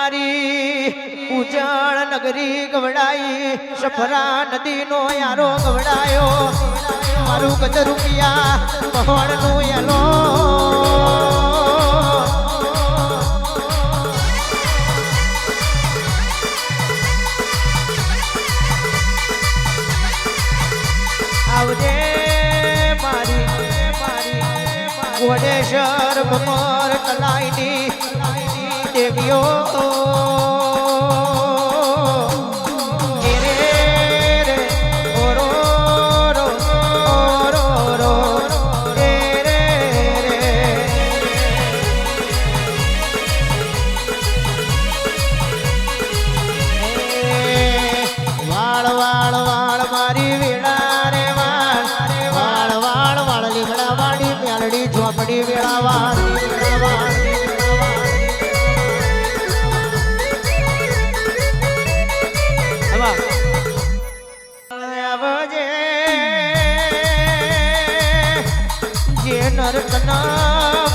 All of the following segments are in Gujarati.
મારી ઉજળ નગરી ગવડાઈ સફરા નદીનો યારો ગવડાયો મારું ગજ રૂપિયા પહોળનું યલો આવજે મારી ઘોડેશ્વર ભમર કલાઈની દેવીઓ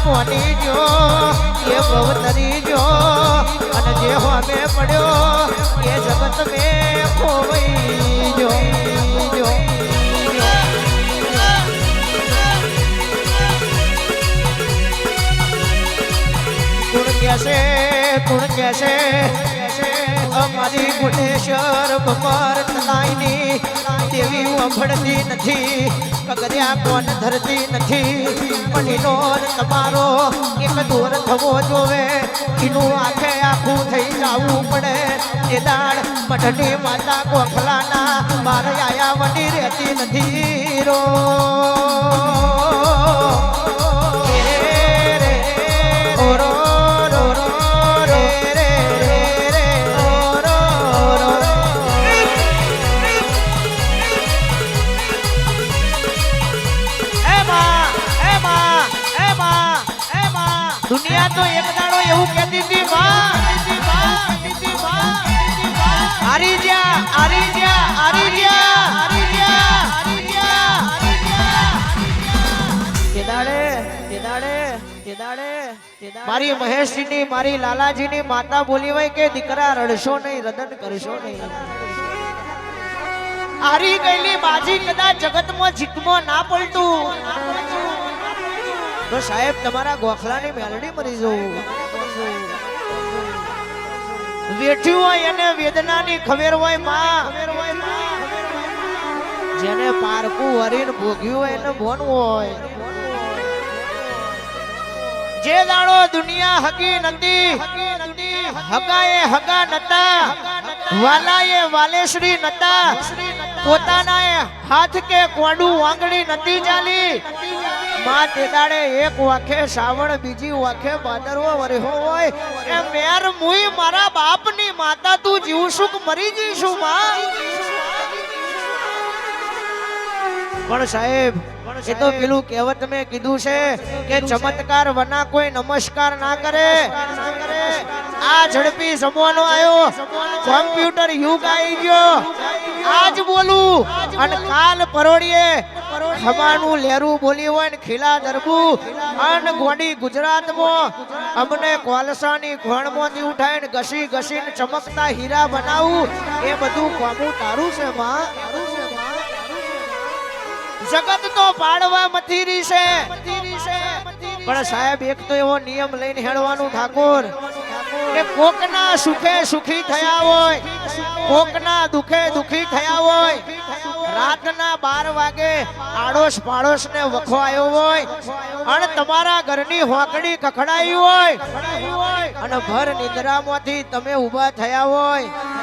મોની જો એ ભવતરી જો અને જે હોમે પડ્યો એ જગત મેં ખોવાઈ જો કોણ કહેશે અમારી ગુણેશ્વર ભમર તલાઈની દેવી અભડતી નથી કગર્યા કોણ ધરતી નથી પણ એનો તમારો એક દૂર થવો જોવે એનું આખે આખું થઈ જવું પડે એ દાળ મઢની માતા ગોખલાના બાર આયા વડી રહેતી નથી રો દુનિયા તો એક દાડો એવું કહેતી હતી હારી મારી મહેશજીની મારી લાલાજીની માતા બોલી હોય કે દીકરા રડશો નહીં રદન કરશો નહીં હારી ગયેલી બાજી કદાચ જગતમાં જીતમાં ના પલટું તો સાહેબ તમારા ગોખલાની મેલડી મરી જવું વેઠ્યું હોય એને વેદનાની ખબર હોય માં જેને પારકું હરીને ભોગ્યું હોય એને ભોન હોય જે દાડો દુનિયા હગી નથી હગાએ હગા નતા વાલાએ વાલેશ્રી નતા પોતાના હાથ કે કોડું વાંગડી નથી ચાલી માં તે દાડે એક વાખે શ્રાવણ બીજી વાખે ભાદરવો વર્યો હોય એ મેર મુઈ મારા બાપની માતા તું જીવશું કે મરી જઈશું માં પણ સાહેબ એ તો પેલું કહેવત મેં કીધું છે કે ચમત્કાર વના કોઈ નમસ્કાર ના કરે આ ઝડપી જમાનો આવ્યો કોમ્પ્યુટર યુગ આવી ગયો આજ બોલું અને કાલ પરોડીએ હવાનું લેરું બોલી હોય ને ખીલા દરબુ અને ગોડી ગુજરાતમાં અમને કોલસાની ઘોણમાંથી ઉઠાઈને ઘસી ઘસીને ચમકતા હીરા બનાવું એ બધું કોમું તારું છે માં જગત તો પાડવા મથીરી છે પણ સાહેબ એક તો એવો નિયમ લઈને હેડવાનું ઠાકોર કે કોકના સુખે સુખી થયા હોય કોકના દુખે દુખી થયા હોય રાતના 12 વાગે આડોશ પાડોશ ને વખો આવ્યો હોય અને તમારા ઘરની હોકડી કખડાઈ હોય અને ભર નિંદ્રામાંથી તમે ઊભા થયા હોય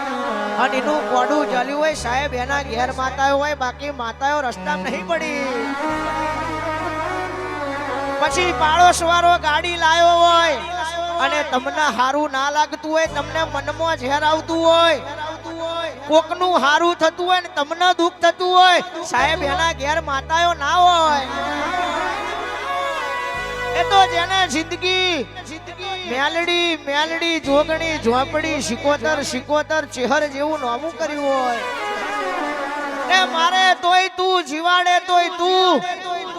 અને એનું કોડું ચાલ્યું હોય સાહેબ એના ઘેર માતાઓ હોય બાકી માતાઓ રસ્તા નહીં પડી પછી પાડોશ વાળો ગાડી લાવ્યો હોય અને તમને હારું ના લાગતું હોય તમને મનમાં ઝેર આવતું હોય કોકનું હારું થતું હોય ને તમને દુઃખ થતું હોય સાહેબ એના ઘેર માતાઓ ના હોય એ તો જેને જિંદગી મેલડી જોગણી ઝોપડી શિકોતર ચેહર જેવું નામું કર્યું હોય એ મારે તોય તું જીવાડે તોય તું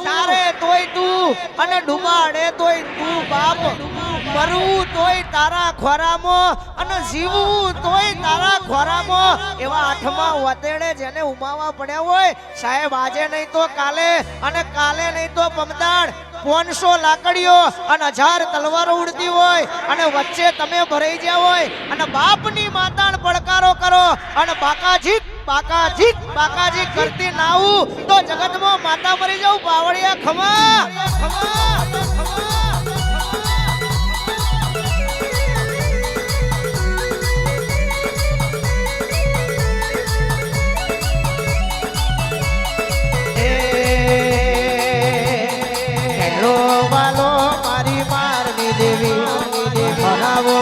તારે તોય તું અને ડુબાડે તોય તું બાપ મરવું તોય તારા ખોરામાં અને જીવવું તોય તારા ખોરામાં એવા આઠમા વતેડે જેને ઉમાવા પડ્યા હોય સાહેબ આજે નહીં તો કાલે અને કાલે નહીં તો પમદાડ 500 લાકડીઓ અને 1000 તલવારો ઉડતી હોય અને વચ્ચે તમે ભરાઈ ગયા હોય અને બાપની માતાને પડકારો કરો અને બાકાજી કરતી નાવું તો જગતમાં માતા મરી જાઉં બાવળિયા ખમા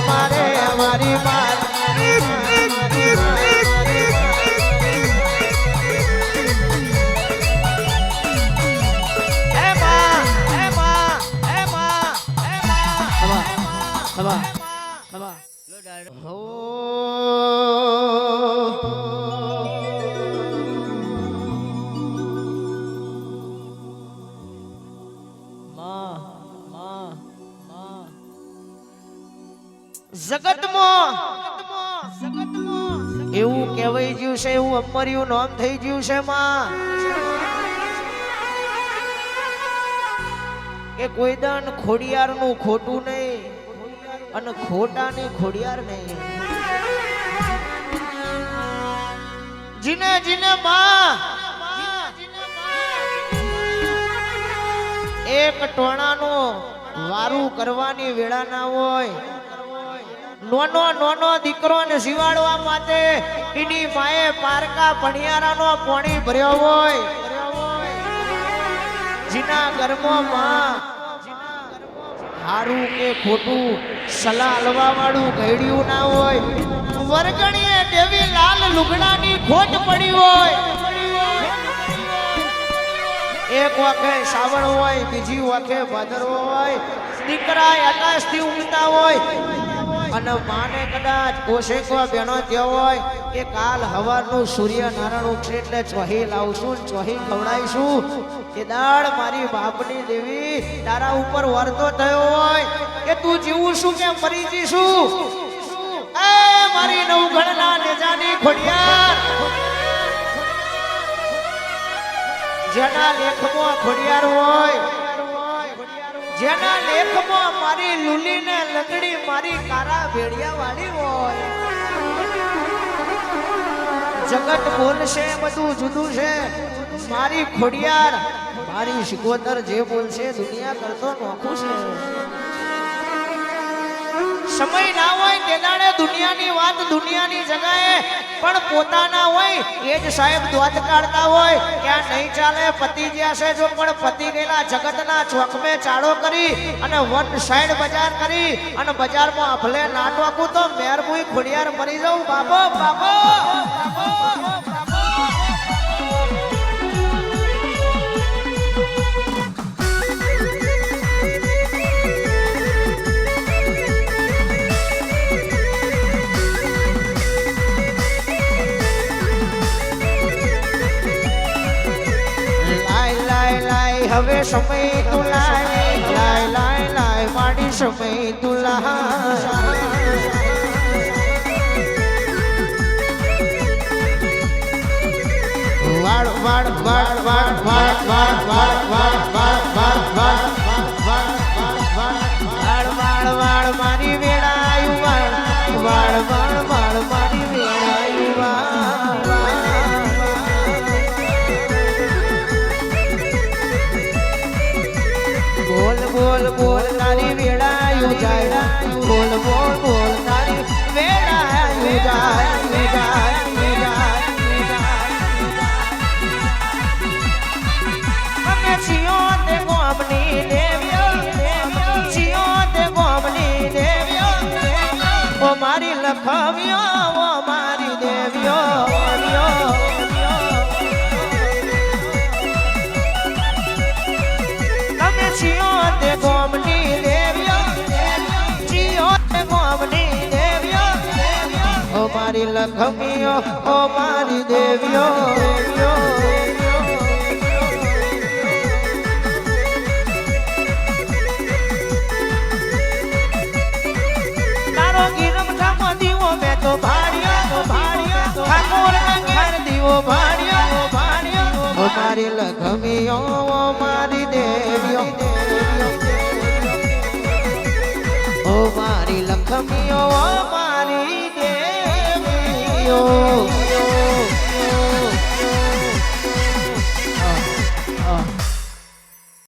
મારે અમારી માર જગતમાં એવું કહેવાય ગયું છે એવું અમર્યું નામ થઈ ગયું છે માં કે કોઈ દાન ખોડિયાર નું ખોટું નહીં અને ખોટાની ખોડિયાર નહીં જીને જીને માં એક ટોણાનું વારું કરવાની વેળા ના હોય નોનો દીકરો ને જીવાડવા માટે એની માએ પારકા ભણિયારાનો પાણી ભર્યો હોય જીના ઘરમાં માં હારું કે ખોટું સલાહ હલવા વાળું ઘડ્યું ના હોય વરગણીએ દેવી લાલ લુગડાની ખોટ પડી હોય એક વખે શ્રાવણ હોય બીજી વખે ભાદરવો હોય દીકરા આકાશથી ઉગતા હોય અને માને કદાચ કોશેકો બેનો થયો હોય કે કાલ હવારનું સૂર્યનારાયણ ઉગશે એટલે ચોહી લાવશું ચોહી ખવડાવીશું કે દાડ મારી બાપની દેવી તારા ઉપર વરતો થયો હોય કે તું જીવું શું કે મરી જઈશું એ મારી નવઘણના નેજાની ખોડિયાર જેના લેખમાં ખોડિયાર હોય જેના લેખમાં મારી લુલીને લગડી મારી કારા ભેડિયા વાળી હોય જગત બોલશે બધું જુદું છે મારી ખોડિયાર મારી શિકોતર જે બોલશે દુનિયા કરતો નોખું છે સમય ના હોય તે દાડે દુનિયાની વાત દુનિયાની જગાએ પણ પોતાના હોય એ જ સાહેબ દ્વાત કાઢતા હોય ક્યાં નહીં ચાલે પતિ જ્યાં છે જો પણ પતિ ગયેલા જગતના ચોકમે ચાળો કરી અને વન સાઈડ બજાર કરી અને બજારમાં ભલે નાટવાકું તો મેરમુઈ ખોડિયાર મરી જાઉં બાબો બાબો હવે સમય તું લાય માડી સમય તું વાળ વાળ વાળ વાળ વાળ વાળ વાળ વાળ વાળ વાળ વાળ વાળ વાળ મારી વેળાયું વાળ વાળ વાળ વાળ મારી વેળાયું બોલ બોલ તારી વેળાયું જાય બોલ બોલ બોલ તારી વેળાયું જાય અમે છીએ તે ગોમની દેવીઓ ઓ મારી લખવ્યો ઓ મારી દેવીઓ અમે છીએ તે ગોમની દેવીઓ ઓ મારી લખમીઓ ઓ મારી દેવીઓ મારી લખમીઓ મારી દેવીઓ ઓ મારી લખમીઓ